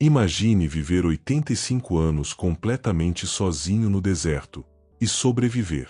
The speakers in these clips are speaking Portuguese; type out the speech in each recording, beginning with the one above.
Imagine viver 85 anos completamente sozinho no deserto e sobreviver.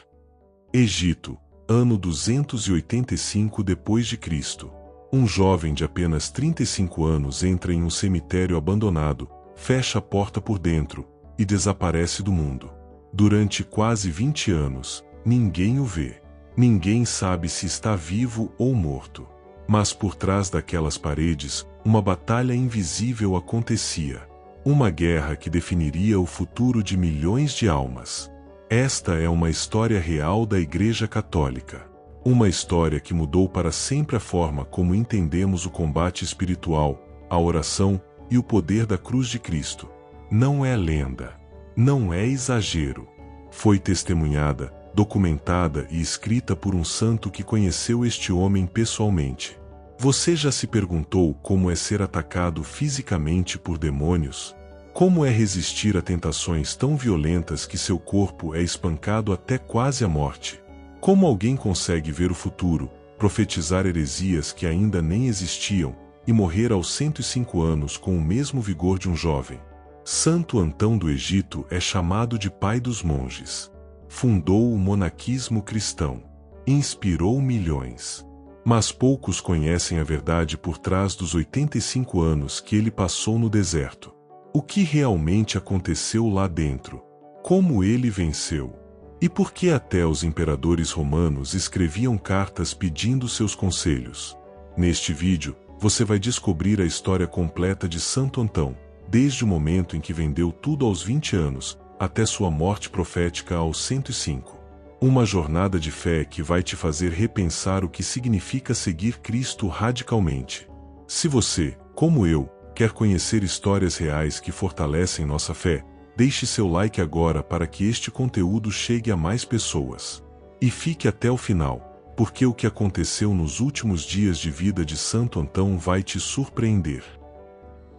Egito, ano 285 depois de Cristo. Um jovem de apenas 35 anos entra em um cemitério abandonado, fecha a porta por dentro e desaparece do mundo. Durante quase 20 anos, ninguém o vê. Ninguém sabe se está vivo ou morto. Mas por trás daquelas paredes, uma batalha invisível acontecia. Uma guerra que definiria o futuro de milhões de almas. Esta é uma história real da Igreja Católica. Uma história que mudou para sempre a forma como entendemos o combate espiritual, a oração e o poder da cruz de Cristo. Não é lenda. Não é exagero. Foi testemunhada, documentada e escrita por um santo que conheceu este homem pessoalmente. Você já se perguntou como é ser atacado fisicamente por demônios? Como é resistir a tentações tão violentas que seu corpo é espancado até quase a morte? Como alguém consegue ver o futuro, profetizar heresias que ainda nem existiam e morrer aos 105 anos com o mesmo vigor de um jovem? Santo Antão do Egito é chamado de pai dos monges. Fundou o monaquismo cristão. Inspirou milhões. Mas poucos conhecem a verdade por trás dos 85 anos que ele passou no deserto. O que realmente aconteceu lá dentro? Como ele venceu? E por que até os imperadores romanos escreviam cartas pedindo seus conselhos? Neste vídeo, você vai descobrir a história completa de Santo Antão, desde o momento em que vendeu tudo aos 20 anos, até sua morte profética aos 105. Uma jornada de fé que vai te fazer repensar o que significa seguir Cristo radicalmente. Se você, como eu, quer conhecer histórias reais que fortalecem nossa fé, deixe seu like agora para que este conteúdo chegue a mais pessoas. E fique até o final, porque o que aconteceu nos últimos dias de vida de Santo Antão vai te surpreender.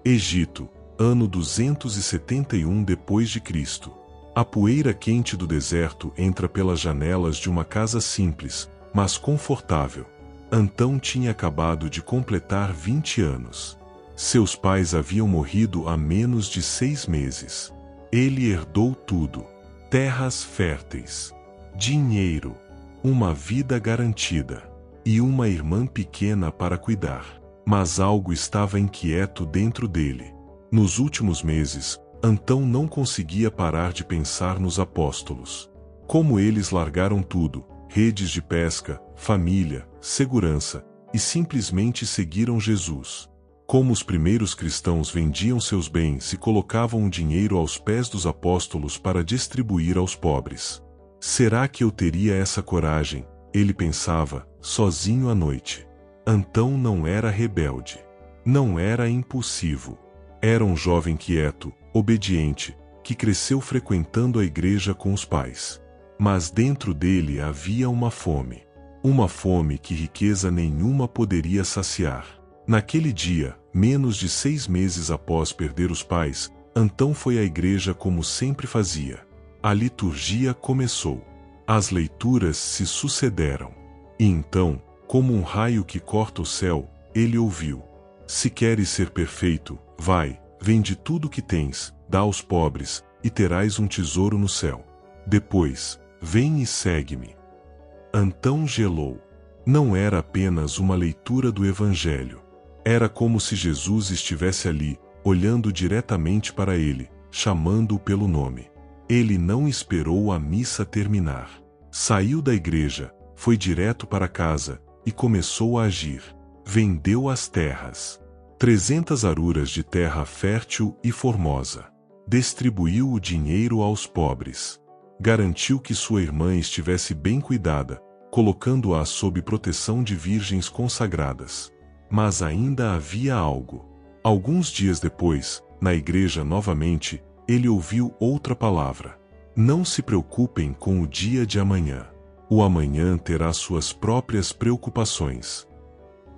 Egito, ano 271 depois de Cristo. A poeira quente do deserto entra pelas janelas de uma casa simples, mas confortável. Antão tinha acabado de completar 20 anos. Seus pais haviam morrido há menos de 6 meses. Ele herdou tudo: terras férteis, dinheiro, uma vida garantida e uma irmã pequena para cuidar. Mas algo estava inquieto dentro dele. Nos últimos meses, Antão não conseguia parar de pensar nos apóstolos. Como eles largaram tudo, redes de pesca, família, segurança, e simplesmente seguiram Jesus. Como os primeiros cristãos vendiam seus bens e colocavam o dinheiro aos pés dos apóstolos para distribuir aos pobres. Será que eu teria essa coragem? Ele pensava, sozinho à noite. Antão não era rebelde. Não era impulsivo. Era um jovem quieto, obediente, que cresceu frequentando a igreja com os pais. Mas dentro dele havia uma fome. Uma fome que riqueza nenhuma poderia saciar. Naquele dia, menos de 6 meses após perder os pais, Antão foi à igreja como sempre fazia. A liturgia começou. As leituras se sucederam. E então, como um raio que corta o céu, ele ouviu: se queres ser perfeito, vai, vende tudo o que tens, dá aos pobres, e terás um tesouro no céu. Depois, vem e segue-me. Antão gelou. Não era apenas uma leitura do Evangelho. Era como se Jesus estivesse ali, olhando diretamente para ele, chamando-o pelo nome. Ele não esperou a missa terminar. Saiu da igreja, foi direto para casa, e começou a agir. Vendeu as terras. 300 aruras de terra fértil e formosa. Distribuiu o dinheiro aos pobres. Garantiu que sua irmã estivesse bem cuidada, colocando-a sob proteção de virgens consagradas. Mas ainda havia algo. Alguns dias depois, na igreja novamente, ele ouviu outra palavra: não se preocupem com o dia de amanhã. O amanhã terá suas próprias preocupações.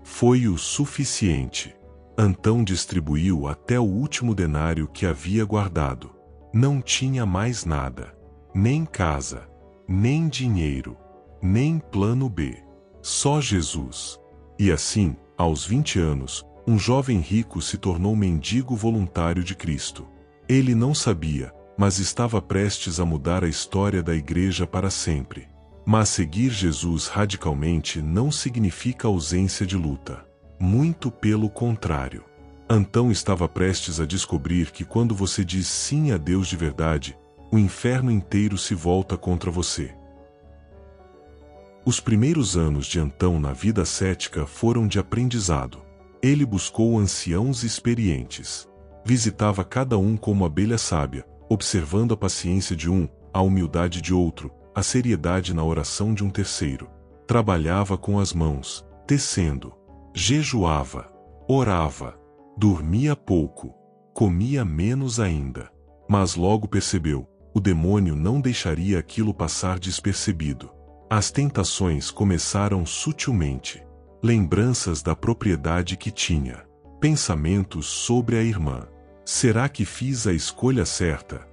Foi o suficiente. Antão distribuiu até o último denário que havia guardado. Não tinha mais nada. Nem casa, nem dinheiro, nem plano B. Só Jesus. E assim, aos 20 anos, um jovem rico se tornou mendigo voluntário de Cristo. Ele não sabia, mas estava prestes a mudar a história da igreja para sempre. Mas seguir Jesus radicalmente não significa ausência de luta. Muito pelo contrário. Antão estava prestes a descobrir que quando você diz sim a Deus de verdade, o inferno inteiro se volta contra você. Os primeiros anos de Antão na vida cética foram de aprendizado. Ele buscou anciãos experientes. Visitava cada um como abelha sábia, observando a paciência de um, a humildade de outro, a seriedade na oração de um terceiro. Trabalhava com as mãos, tecendo. Jejuava. Orava. Dormia pouco. Comia menos ainda. Mas logo percebeu, o demônio não deixaria aquilo passar despercebido. As tentações começaram sutilmente. Lembranças da propriedade que tinha. Pensamentos sobre a irmã. Será que fiz a escolha certa?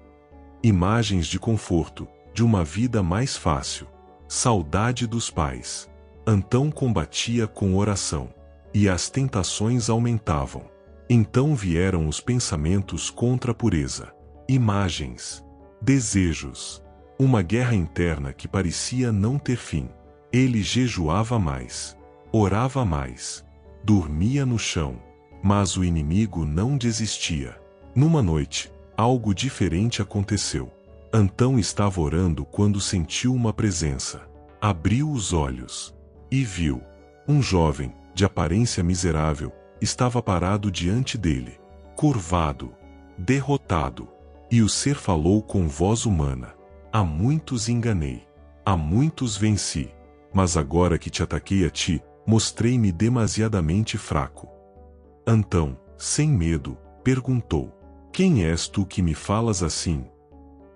Imagens de conforto, de uma vida mais fácil. Saudade dos pais. Antão combatia com oração. E as tentações aumentavam. Então vieram os pensamentos contra a pureza. Imagens. Desejos. Uma guerra interna que parecia não ter fim. Ele jejuava mais. Orava mais. Dormia no chão. Mas o inimigo não desistia. Numa noite, algo diferente aconteceu. Antão estava orando quando sentiu uma presença. Abriu os olhos. E viu. Um jovem, de aparência miserável, estava parado diante dele. Curvado. Derrotado. E o ser falou com voz humana. A muitos enganei. A muitos venci. Mas agora que te ataquei a ti, mostrei-me demasiadamente fraco. Antão, sem medo, perguntou: Quem és tu que me falas assim?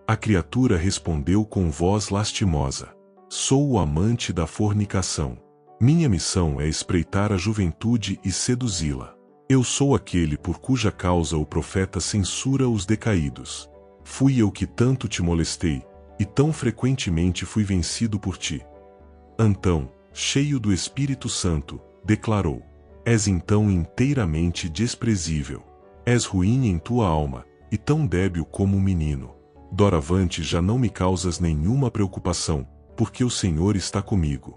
A criatura respondeu com voz lastimosa: Sou o amante da fornicação. Minha missão é espreitar a juventude e seduzi-la. Eu sou aquele por cuja causa o profeta censura os decaídos. Fui eu que tanto te molestei, e tão frequentemente fui vencido por ti. Antão, cheio do Espírito Santo, declarou: És então inteiramente desprezível. És ruim em tua alma, e tão débil como um menino. Doravante já não me causas nenhuma preocupação, porque o Senhor está comigo.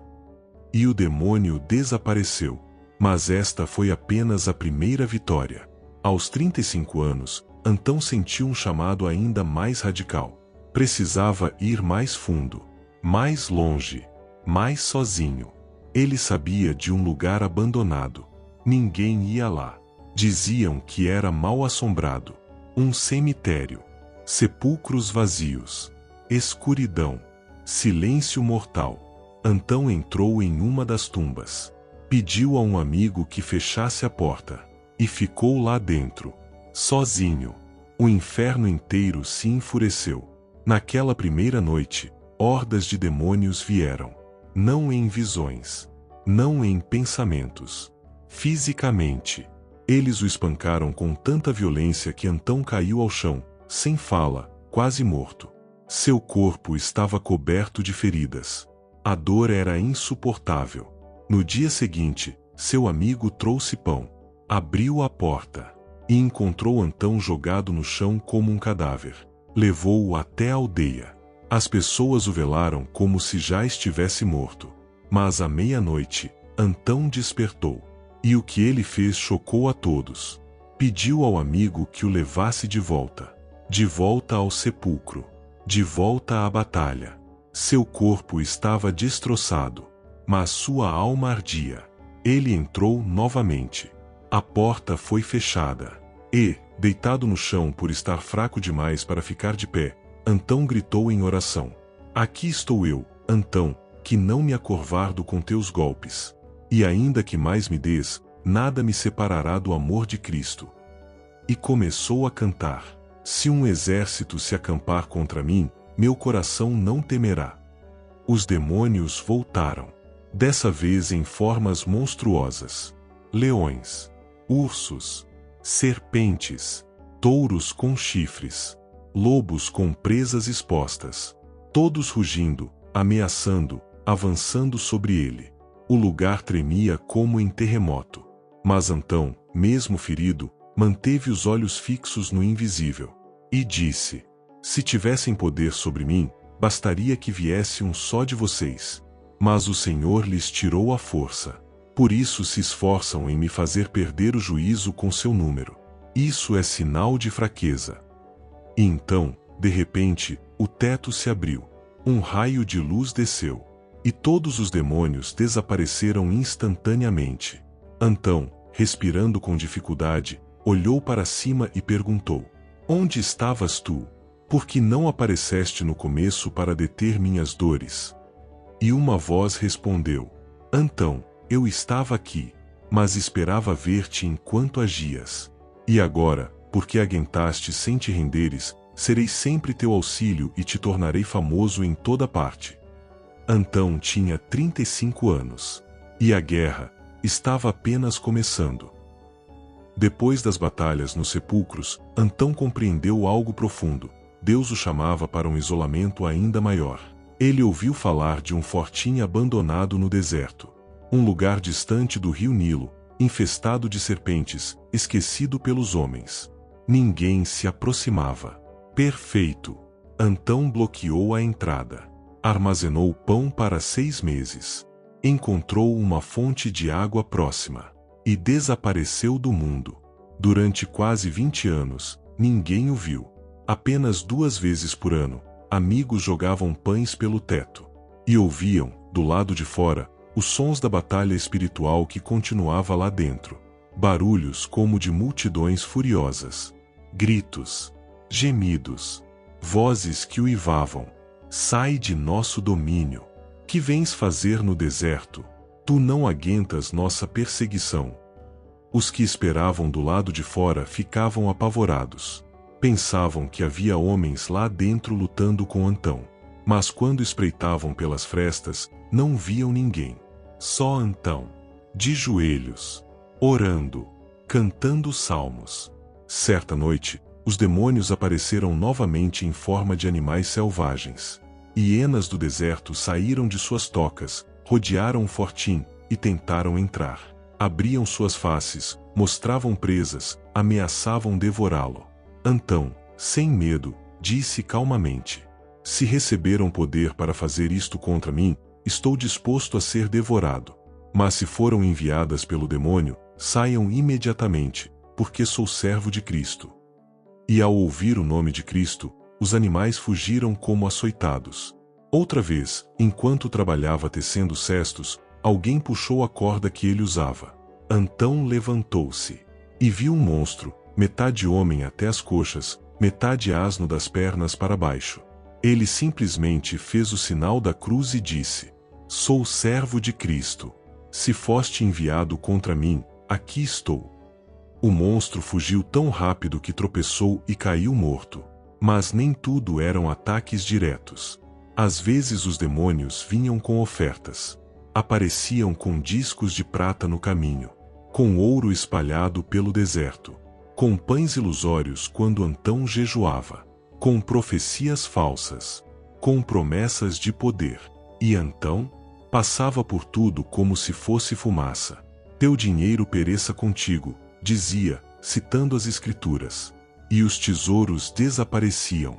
E o demônio desapareceu. Mas esta foi apenas a primeira vitória. Aos 35 anos, Antão sentiu um chamado ainda mais radical. Precisava ir mais fundo, mais longe, mais sozinho. Ele sabia de um lugar abandonado. Ninguém ia lá. Diziam que era mal assombrado. Um cemitério. Sepulcros vazios. Escuridão. Silêncio mortal. Antão entrou em uma das tumbas. Pediu a um amigo que fechasse a porta. E ficou lá dentro. Sozinho. O inferno inteiro se enfureceu. Naquela primeira noite, hordas de demônios vieram. Não em visões. Não em pensamentos. Fisicamente. Eles o espancaram com tanta violência que Antão caiu ao chão, sem fala, quase morto. Seu corpo estava coberto de feridas. A dor era insuportável. No dia seguinte, seu amigo trouxe pão. Abriu a porta. E encontrou Antão jogado no chão como um cadáver. Levou-o até a aldeia. As pessoas o velaram como se já estivesse morto. Mas à meia-noite, Antão despertou. E o que ele fez chocou a todos. Pediu ao amigo que o levasse de volta. De volta ao sepulcro. De volta à batalha. Seu corpo estava destroçado. Mas sua alma ardia. Ele entrou novamente. A porta foi fechada. E, deitado no chão por estar fraco demais para ficar de pé, Antão gritou em oração: Aqui estou eu, Antão, que não me acurvardo com teus golpes. E ainda que mais me des, nada me separará do amor de Cristo. E começou a cantar: Se um exército se acampar contra mim, meu coração não temerá. Os demônios voltaram. Dessa vez em formas monstruosas. Leões, ursos, serpentes, touros com chifres, lobos com presas expostas. Todos rugindo, ameaçando, avançando sobre ele. O lugar tremia como em terremoto. Mas Antão, mesmo ferido, manteve os olhos fixos no invisível. E disse: se tivessem poder sobre mim, bastaria que viesse um só de vocês. Mas o Senhor lhes tirou a força. Por isso se esforçam em me fazer perder o juízo com seu número. Isso é sinal de fraqueza. E então, de repente, o teto se abriu. Um raio de luz desceu. E todos os demônios desapareceram instantaneamente. Antão, respirando com dificuldade, olhou para cima e perguntou: onde estavas tu? Por que não apareceste no começo para deter minhas dores? E uma voz respondeu: Antão, eu estava aqui, mas esperava ver-te enquanto agias. E agora, porque aguentaste sem te renderes, serei sempre teu auxílio e te tornarei famoso em toda parte. Antão tinha 35 anos. E a guerra estava apenas começando. Depois das batalhas nos sepulcros, Antão compreendeu algo profundo. Deus o chamava para um isolamento ainda maior. Ele ouviu falar de um fortim abandonado no deserto. Um lugar distante do rio Nilo, infestado de serpentes, esquecido pelos homens. Ninguém se aproximava. Perfeito. Antão bloqueou a entrada. Armazenou pão para 6 meses. Encontrou uma fonte de água próxima. E desapareceu do mundo. Durante quase 20 anos, ninguém o viu. Apenas 2 vezes por ano, amigos jogavam pães pelo teto. E ouviam, do lado de fora, os sons da batalha espiritual que continuava lá dentro. Barulhos como de multidões furiosas. Gritos. Gemidos. Vozes que uivavam: sai de nosso domínio. Que vens fazer no deserto? Tu não aguentas nossa perseguição. Os que esperavam do lado de fora ficavam apavorados. Pensavam que havia homens lá dentro lutando com Antão. Mas quando espreitavam pelas frestas, não viam ninguém. Só Antão, de joelhos, orando, cantando salmos. Certa noite, os demônios apareceram novamente em forma de animais selvagens. Hienas do deserto saíram de suas tocas, rodearam o fortim e tentaram entrar. Abriam suas faces, mostravam presas, ameaçavam devorá-lo. Antão, sem medo, disse calmamente: se receberam poder para fazer isto contra mim, estou disposto a ser devorado. Mas se foram enviadas pelo demônio, saiam imediatamente, porque sou servo de Cristo. E ao ouvir o nome de Cristo, os animais fugiram como açoitados. Outra vez, enquanto trabalhava tecendo cestos, alguém puxou a corda que ele usava. Antão levantou-se e viu um monstro, metade homem até as coxas, metade asno das pernas para baixo. Ele simplesmente fez o sinal da cruz e disse: sou servo de Cristo. Se foste enviado contra mim, aqui estou. O monstro fugiu tão rápido que tropeçou e caiu morto. Mas nem tudo eram ataques diretos. Às vezes os demônios vinham com ofertas. Apareciam com discos de prata no caminho, com ouro espalhado pelo deserto, com pães ilusórios quando Antão jejuava, com profecias falsas, com promessas de poder. E Antão passava por tudo como se fosse fumaça. Teu dinheiro pereça contigo, dizia, citando as Escrituras. E os tesouros desapareciam.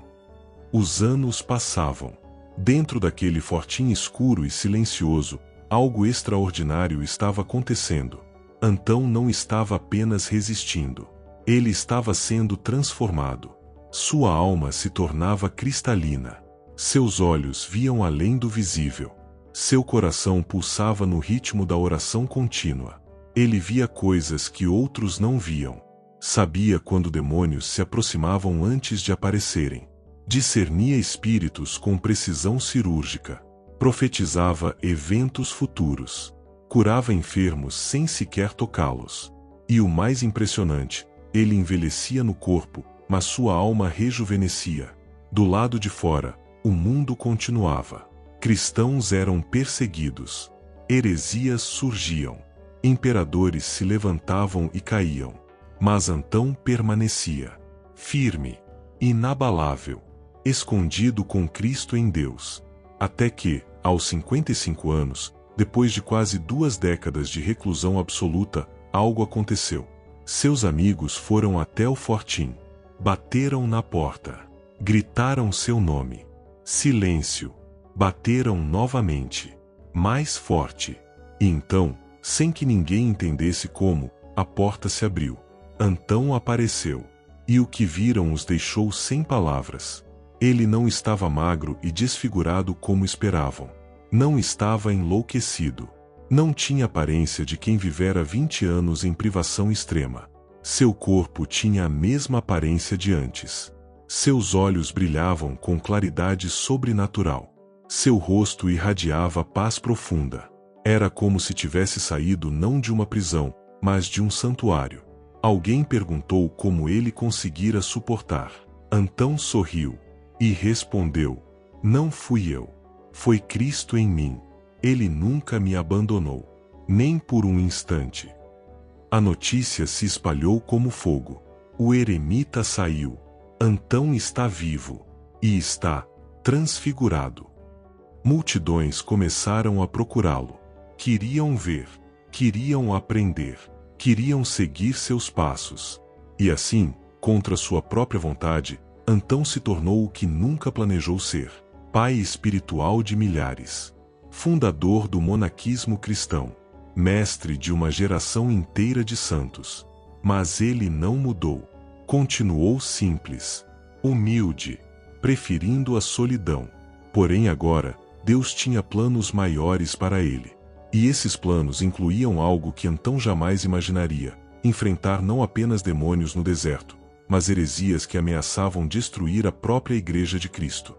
Os anos passavam. Dentro daquele fortim escuro e silencioso, algo extraordinário estava acontecendo. Antão não estava apenas resistindo. Ele estava sendo transformado. Sua alma se tornava cristalina. Seus olhos viam além do visível. Seu coração pulsava no ritmo da oração contínua. Ele via coisas que outros não viam. Sabia quando demônios se aproximavam antes de aparecerem. Discernia espíritos com precisão cirúrgica. Profetizava eventos futuros. Curava enfermos sem sequer tocá-los. E o mais impressionante, ele envelhecia no corpo, mas sua alma rejuvenescia. Do lado de fora, o mundo continuava. Cristãos eram perseguidos. Heresias surgiam. Imperadores se levantavam e caíam. Mas Antão permanecia, firme, inabalável, escondido com Cristo em Deus. Até que, aos 55 anos, depois de quase 2 décadas de reclusão absoluta, algo aconteceu. Seus amigos foram até o fortim. Bateram na porta. Gritaram seu nome. Silêncio. Bateram novamente. Mais forte. E então, sem que ninguém entendesse como, a porta se abriu. Antão apareceu. E o que viram os deixou sem palavras. Ele não estava magro e desfigurado como esperavam. Não estava enlouquecido. Não tinha aparência de quem vivera 20 anos em privação extrema. Seu corpo tinha a mesma aparência de antes. Seus olhos brilhavam com claridade sobrenatural. Seu rosto irradiava paz profunda. Era como se tivesse saído não de uma prisão, mas de um santuário. Alguém perguntou como ele conseguira suportar. Antão sorriu e respondeu: "Não fui eu. Foi Cristo em mim. Ele nunca me abandonou, nem por um instante." A notícia se espalhou como fogo. O eremita saiu. Antão está vivo. E está transfigurado. Multidões começaram a procurá-lo. Queriam ver. Queriam aprender. Queriam seguir seus passos. E assim, contra sua própria vontade, Antão se tornou o que nunca planejou ser: pai espiritual de milhares. Fundador do monaquismo cristão. Mestre de uma geração inteira de santos. Mas ele não mudou. Continuou simples. Humilde. Preferindo a solidão. Porém agora, Deus tinha planos maiores para ele. E esses planos incluíam algo que Antão jamais imaginaria: enfrentar não apenas demônios no deserto, mas heresias que ameaçavam destruir a própria Igreja de Cristo.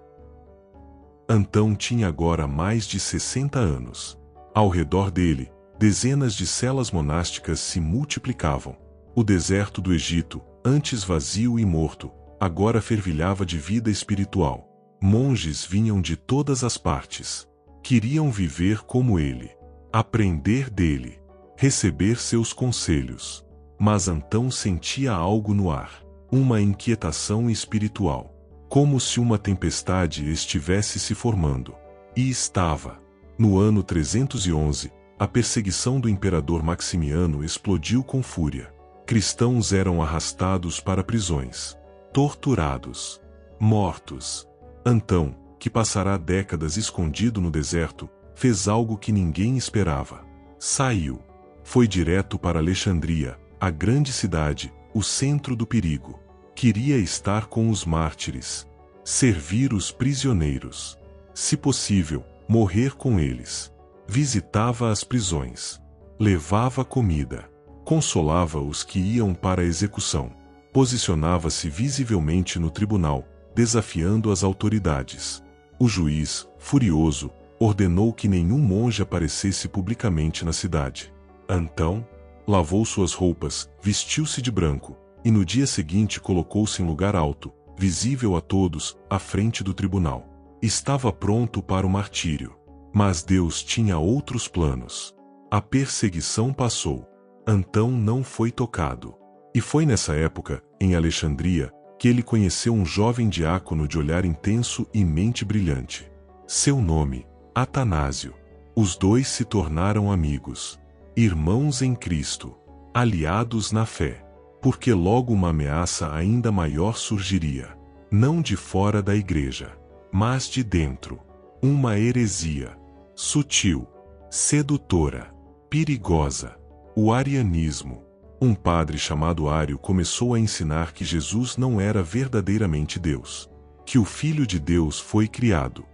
Antão tinha agora mais de 60 anos. Ao redor dele, dezenas de celas monásticas se multiplicavam. O deserto do Egito, antes vazio e morto, agora fervilhava de vida espiritual. Monges vinham de todas as partes. Queriam viver como ele. Aprender dele. Receber seus conselhos. Mas Antão sentia algo no ar. Uma inquietação espiritual. Como se uma tempestade estivesse se formando. E estava. No ano 311, a perseguição do imperador Maximiano explodiu com fúria. Cristãos eram arrastados para prisões. Torturados. Mortos. Antão, que passará décadas escondido no deserto, fez algo que ninguém esperava. Saiu. Foi direto para Alexandria, a grande cidade, o centro do perigo. Queria estar com os mártires. Servir os prisioneiros. Se possível, morrer com eles. Visitava as prisões. Levava comida. Consolava os que iam para a execução. Posicionava-se visivelmente no tribunal, desafiando as autoridades. O juiz, furioso, ordenou que nenhum monge aparecesse publicamente na cidade. Antão lavou suas roupas, vestiu-se de branco, e no dia seguinte colocou-se em lugar alto, visível a todos, à frente do tribunal. Estava pronto para o martírio. Mas Deus tinha outros planos. A perseguição passou. Antão não foi tocado. E foi nessa época, em Alexandria, que ele conheceu um jovem diácono de olhar intenso e mente brilhante. Seu nome, Atanásio. Os dois se tornaram amigos. Irmãos em Cristo. Aliados na fé. Porque logo uma ameaça ainda maior surgiria. Não de fora da igreja, mas de dentro. Uma heresia. Sutil. Sedutora. Perigosa. O arianismo. Um padre chamado Ário começou a ensinar que Jesus não era verdadeiramente Deus. Que o Filho de Deus foi criado.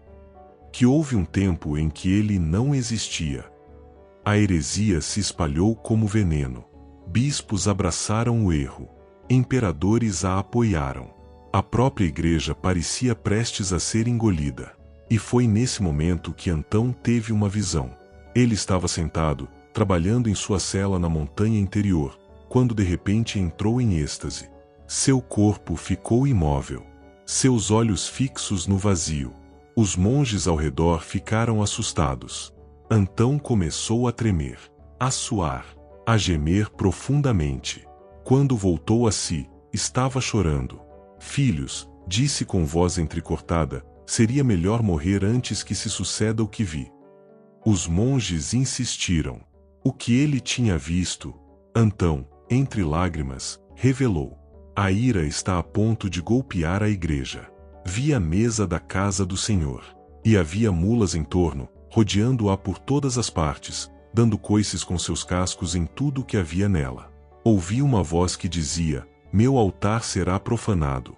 Que houve um tempo em que ele não existia. A heresia se espalhou como veneno. Bispos abraçaram o erro. Imperadores a apoiaram. A própria igreja parecia prestes a ser engolida. E foi nesse momento que Antão teve uma visão. Ele estava sentado, trabalhando em sua cela na montanha interior, quando de repente entrou em êxtase. Seu corpo ficou imóvel. Seus olhos fixos no vazio. Os monges ao redor ficaram assustados. Antão começou a tremer, a suar, a gemer profundamente. Quando voltou a si, estava chorando. "Filhos", disse com voz entrecortada, "seria melhor morrer antes que se suceda o que vi." Os monges insistiram. O que ele tinha visto? Antão, entre lágrimas, revelou: a ira está a ponto de golpear a igreja. Vi a mesa da casa do Senhor. E havia mulas em torno, rodeando-a por todas as partes, dando coices com seus cascos em tudo o que havia nela. Ouvi uma voz que dizia: meu altar será profanado.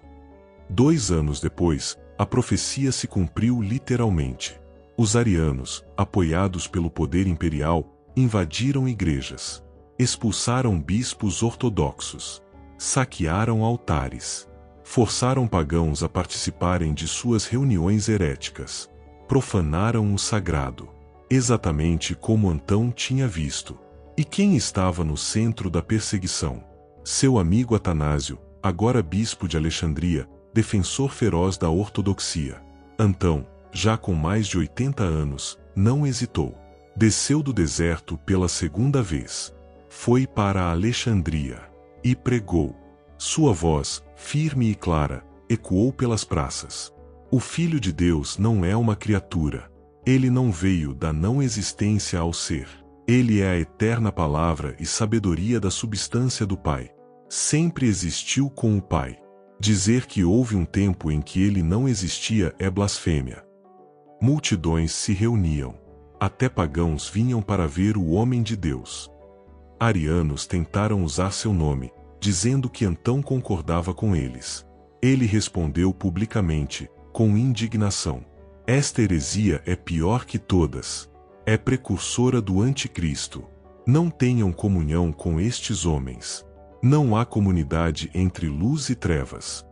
2 anos depois, a profecia se cumpriu literalmente. Os arianos, apoiados pelo poder imperial, invadiram igrejas, expulsaram bispos ortodoxos, saquearam altares, forçaram pagãos a participarem de suas reuniões heréticas, profanaram o sagrado, exatamente como Antão tinha visto. E quem estava no centro da perseguição? Seu amigo Atanásio, agora bispo de Alexandria, defensor feroz da ortodoxia. Antão, já com mais de 80 anos, não hesitou. Desceu do deserto pela segunda vez. Foi para Alexandria e pregou. Sua voz, firme e clara, ecoou pelas praças. O Filho de Deus não é uma criatura. Ele não veio da não existência ao ser. Ele é a eterna palavra e sabedoria da substância do Pai. Sempre existiu com o Pai. Dizer que houve um tempo em que ele não existia é blasfêmia. Multidões se reuniam. Até pagãos vinham para ver o homem de Deus. Arianos tentaram usar seu nome, dizendo que Antão concordava com eles. Ele respondeu publicamente, com indignação: esta heresia é pior que todas. É precursora do anticristo. Não tenham comunhão com estes homens. Não há comunidade entre luz e trevas.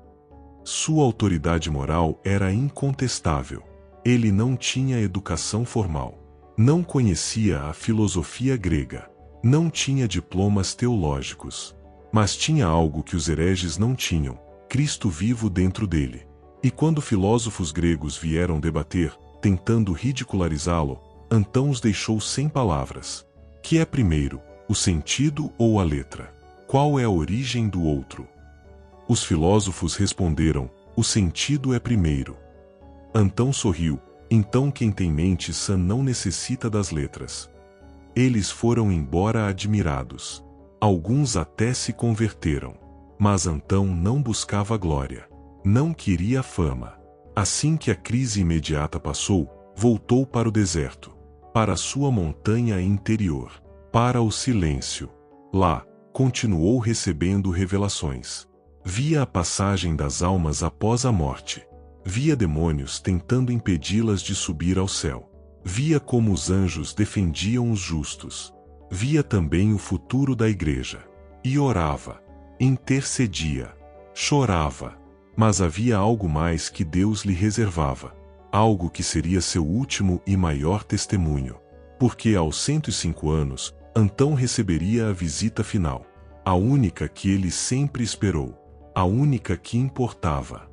Sua autoridade moral era incontestável. Ele não tinha educação formal. Não conhecia a filosofia grega. Não tinha diplomas teológicos. Mas tinha algo que os hereges não tinham: Cristo vivo dentro dele. E quando filósofos gregos vieram debater, tentando ridicularizá-lo, Antão os deixou sem palavras. Que é primeiro, o sentido ou a letra? Qual é a origem do outro? Os filósofos responderam: o sentido é primeiro. Antão sorriu: então quem tem mente sã não necessita das letras. Eles foram embora admirados. Alguns até se converteram. Mas Antão não buscava glória. Não queria fama. Assim que a crise imediata passou, voltou para o deserto, para a sua montanha interior, para o silêncio. Lá, continuou recebendo revelações. Via a passagem das almas após a morte. Via demônios tentando impedi-las de subir ao céu. Via como os anjos defendiam os justos. Via também o futuro da igreja. E orava, intercedia, chorava. Mas havia algo mais que Deus lhe reservava. Algo que seria seu último e maior testemunho. Porque aos 105 anos, Antão receberia a visita final. A única que ele sempre esperou. A única que importava.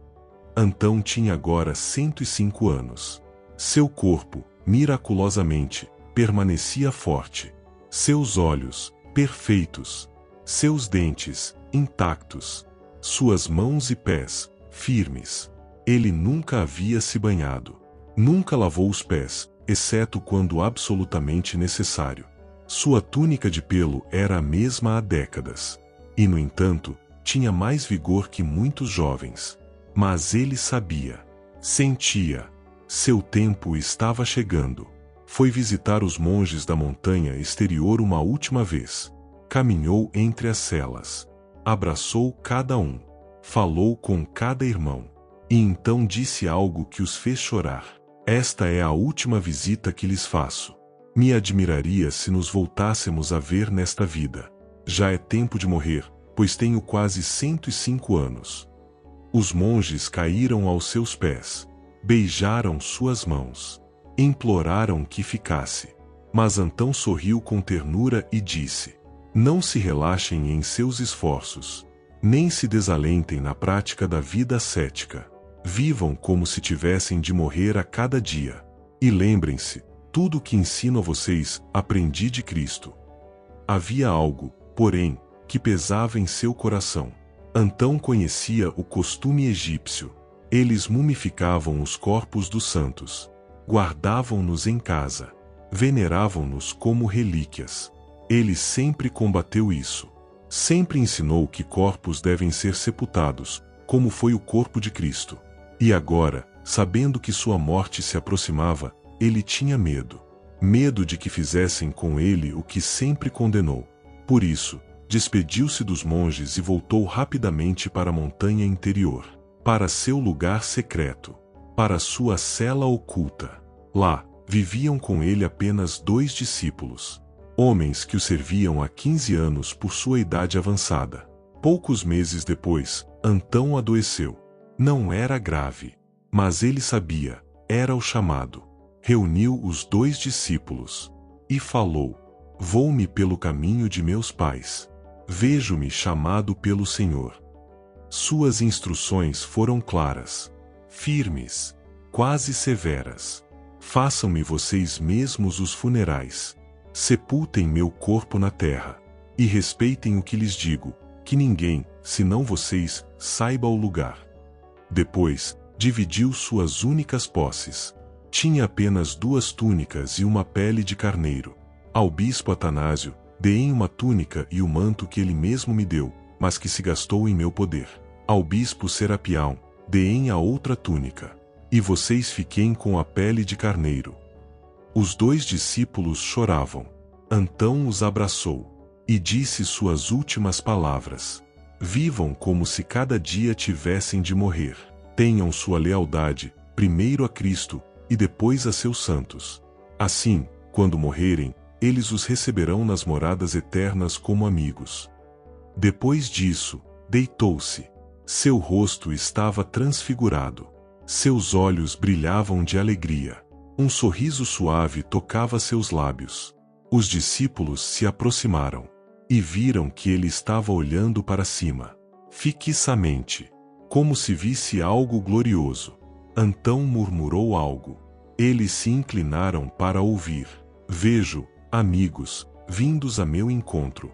Antão tinha agora 105 anos. Seu corpo, miraculosamente, permanecia forte. Seus olhos, perfeitos. Seus dentes, intactos. Suas mãos e pés, firmes. Ele nunca havia se banhado. Nunca lavou os pés, exceto quando absolutamente necessário. Sua túnica de pelo era a mesma há décadas. E, no entanto, tinha mais vigor que muitos jovens. Mas ele sabia. Sentia. Seu tempo estava chegando. Foi visitar os monges da montanha exterior uma última vez. Caminhou entre as celas. Abraçou cada um. Falou com cada irmão. E então disse algo que os fez chorar. Esta é a última visita que lhes faço. Me admiraria se nos voltássemos a ver nesta vida. Já é tempo de morrer, pois tenho quase 105 anos. Os monges caíram aos seus pés. Beijaram suas mãos. Imploraram que ficasse. Mas Antão sorriu com ternura e disse: não se relaxem em seus esforços. Nem se desalentem na prática da vida ascética. Vivam como se tivessem de morrer a cada dia. E lembrem-se, tudo o que ensino a vocês, aprendi de Cristo. Havia algo, porém, que pesava em seu coração. Antão conhecia o costume egípcio. Eles mumificavam os corpos dos santos. Guardavam-nos em casa. Veneravam-nos como relíquias. Ele sempre combateu isso. Sempre ensinou que corpos devem ser sepultados, como foi o corpo de Cristo. E agora, sabendo que sua morte se aproximava, ele tinha medo. Medo de que fizessem com ele o que sempre condenou. Por isso, despediu-se dos monges e voltou rapidamente para a montanha interior, para seu lugar secreto, para sua cela oculta. Lá, viviam com ele apenas 2 discípulos, homens que o serviam há 15 anos por sua idade avançada. Poucos meses depois, Antão adoeceu. Não era grave, mas ele sabia, era o chamado. Reuniu os 2 discípulos e falou: Vou-me pelo caminho de meus pais. Vejo-me chamado pelo Senhor. Suas instruções foram claras, firmes, quase severas. Façam-me vocês mesmos os funerais. Sepultem meu corpo na terra. E respeitem o que lhes digo, que ninguém, senão vocês, saiba o lugar. Depois, dividiu suas únicas posses. Tinha apenas 2 túnicas e uma pele de carneiro. Ao bispo Atanásio, dei uma túnica e o manto que ele mesmo me deu, mas que se gastou em meu poder. Ao bispo Serapião, dei a outra túnica. E vocês fiquem com a pele de carneiro. Os 2 discípulos choravam. Antão os abraçou e disse suas últimas palavras: Vivam como se cada dia tivessem de morrer. Tenham sua lealdade, primeiro a Cristo, e depois a seus santos. Assim, quando morrerem, eles os receberão nas moradas eternas como amigos. Depois disso, deitou-se. Seu rosto estava transfigurado. Seus olhos brilhavam de alegria. Um sorriso suave tocava seus lábios. Os discípulos se aproximaram e viram que ele estava olhando para cima, fixamente, como se visse algo glorioso. Antão murmurou algo. Eles se inclinaram para ouvir. Vejo, amigos, vindos a meu encontro.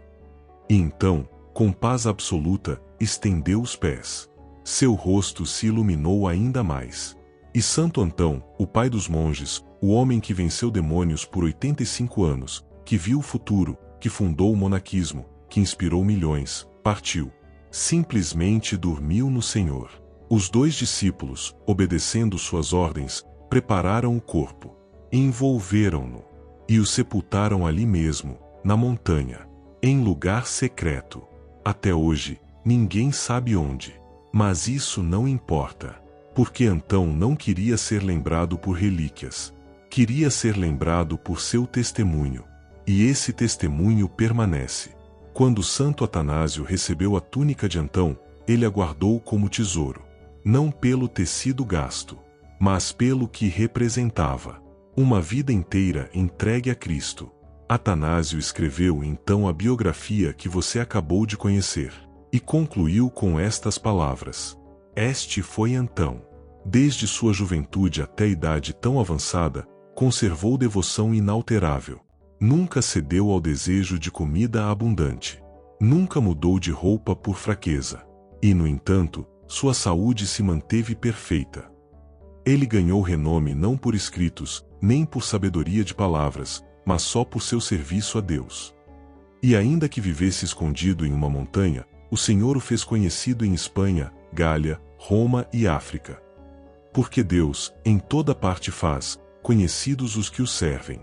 E então, com paz absoluta, estendeu os pés. Seu rosto se iluminou ainda mais. E Santo Antão, o pai dos monges, o homem que venceu demônios por 85 anos, que viu o futuro, que fundou o monaquismo, que inspirou milhões, partiu. Simplesmente dormiu no Senhor. Os 2 discípulos, obedecendo suas ordens, prepararam o corpo, envolveram-no e o sepultaram ali mesmo, na montanha, em lugar secreto. Até hoje, ninguém sabe onde. Mas isso não importa, porque Antão não queria ser lembrado por relíquias. Queria ser lembrado por seu testemunho. E esse testemunho permanece. Quando Santo Atanásio recebeu a túnica de Antão, ele a guardou como tesouro. Não pelo tecido gasto, mas pelo que representava. Uma vida inteira entregue a Cristo. Atanásio escreveu então a biografia que você acabou de conhecer. E concluiu com estas palavras: Este foi Antão. Desde sua juventude até a idade tão avançada, conservou devoção inalterável. Nunca cedeu ao desejo de comida abundante. Nunca mudou de roupa por fraqueza. E, no entanto, sua saúde se manteve perfeita. Ele ganhou renome não por escritos, nem por sabedoria de palavras, mas só por seu serviço a Deus. E ainda que vivesse escondido em uma montanha, o Senhor o fez conhecido em Espanha, Gália, Roma e África. Porque Deus, em toda parte faz conhecidos os que o servem.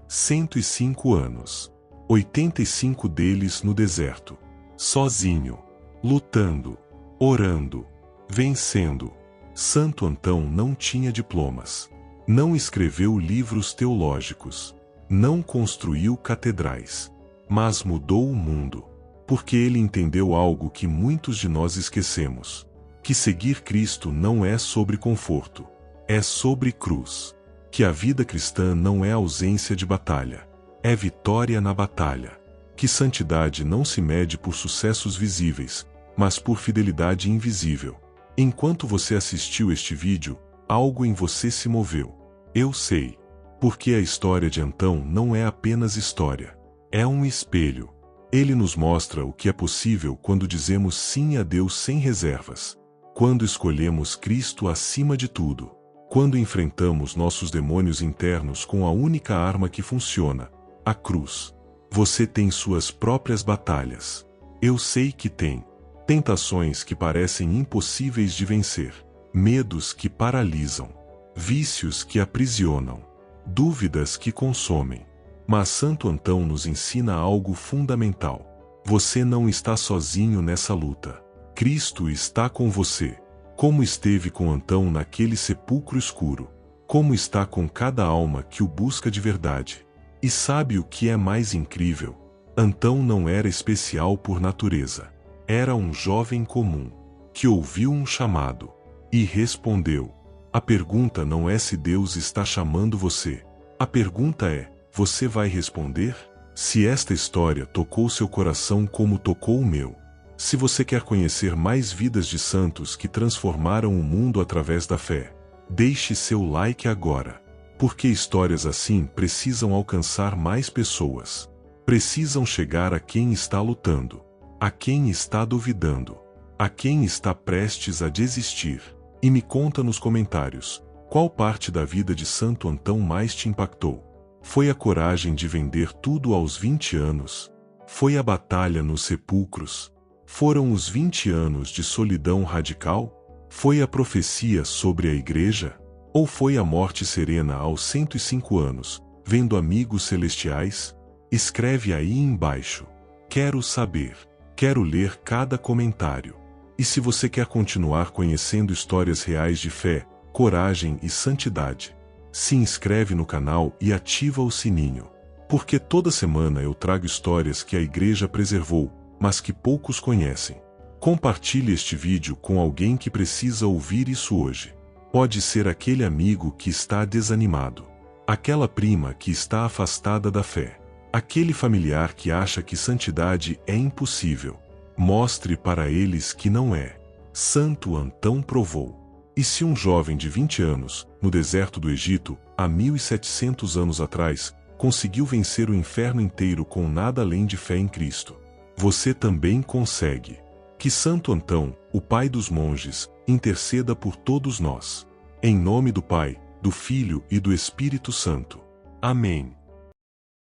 105 anos. 85 deles no deserto. Sozinho. Lutando. Orando. Vencendo. Santo Antão não tinha diplomas. Não escreveu livros teológicos. Não construiu catedrais. Mas mudou o mundo. Porque ele entendeu algo que muitos de nós esquecemos. Que seguir Cristo não é sobre conforto. É sobre cruz. Que a vida cristã não é ausência de batalha. É vitória na batalha. Que santidade não se mede por sucessos visíveis, mas por fidelidade invisível. Enquanto você assistiu este vídeo, algo em você se moveu. Eu sei. Porque a história de Antão não é apenas história. É um espelho. Ele nos mostra o que é possível quando dizemos sim a Deus sem reservas. Quando escolhemos Cristo acima de tudo. Quando enfrentamos nossos demônios internos com a única arma que funciona, a cruz. Você tem suas próprias batalhas. Eu sei que tem. Tentações que parecem impossíveis de vencer. Medos que paralisam. Vícios que aprisionam. Dúvidas que consomem. Mas Santo Antão nos ensina algo fundamental. Você não está sozinho nessa luta. Cristo está com você. Como esteve com Antão naquele sepulcro escuro. Como está com cada alma que o busca de verdade. E sabe o que é mais incrível? Antão não era especial por natureza. Era um jovem comum, que ouviu um chamado e respondeu. A pergunta não é se Deus está chamando você. A pergunta é, você vai responder? Se esta história tocou seu coração como tocou o meu. Se você quer conhecer mais vidas de santos que transformaram o mundo através da fé, deixe seu like agora. Porque histórias assim precisam alcançar mais pessoas. Precisam chegar a quem está lutando, a quem está duvidando, a quem está prestes a desistir. E me conta nos comentários, qual parte da vida de Santo Antão mais te impactou? Foi a coragem de vender tudo aos 20 anos? Foi a batalha nos sepulcros? Foram os 20 anos de solidão radical? Foi a profecia sobre a igreja? Ou foi a morte serena aos 105 anos, vendo amigos celestiais? Escreve aí embaixo. Quero saber. Quero ler cada comentário. E se você quer continuar conhecendo histórias reais de fé, coragem e santidade, se inscreve no canal e ativa o sininho. Porque toda semana eu trago histórias que a igreja preservou, mas que poucos conhecem. Compartilhe este vídeo com alguém que precisa ouvir isso hoje. Pode ser aquele amigo que está desanimado. Aquela prima que está afastada da fé. Aquele familiar que acha que santidade é impossível. Mostre para eles que não é. Santo Antão provou. E se um jovem de 20 anos, no deserto do Egito, há 1700 anos atrás, conseguiu vencer o inferno inteiro com nada além de fé em Cristo, você também consegue. Que Santo Antão, o pai dos monges, interceda por todos nós. Em nome do Pai, do Filho e do Espírito Santo. Amém.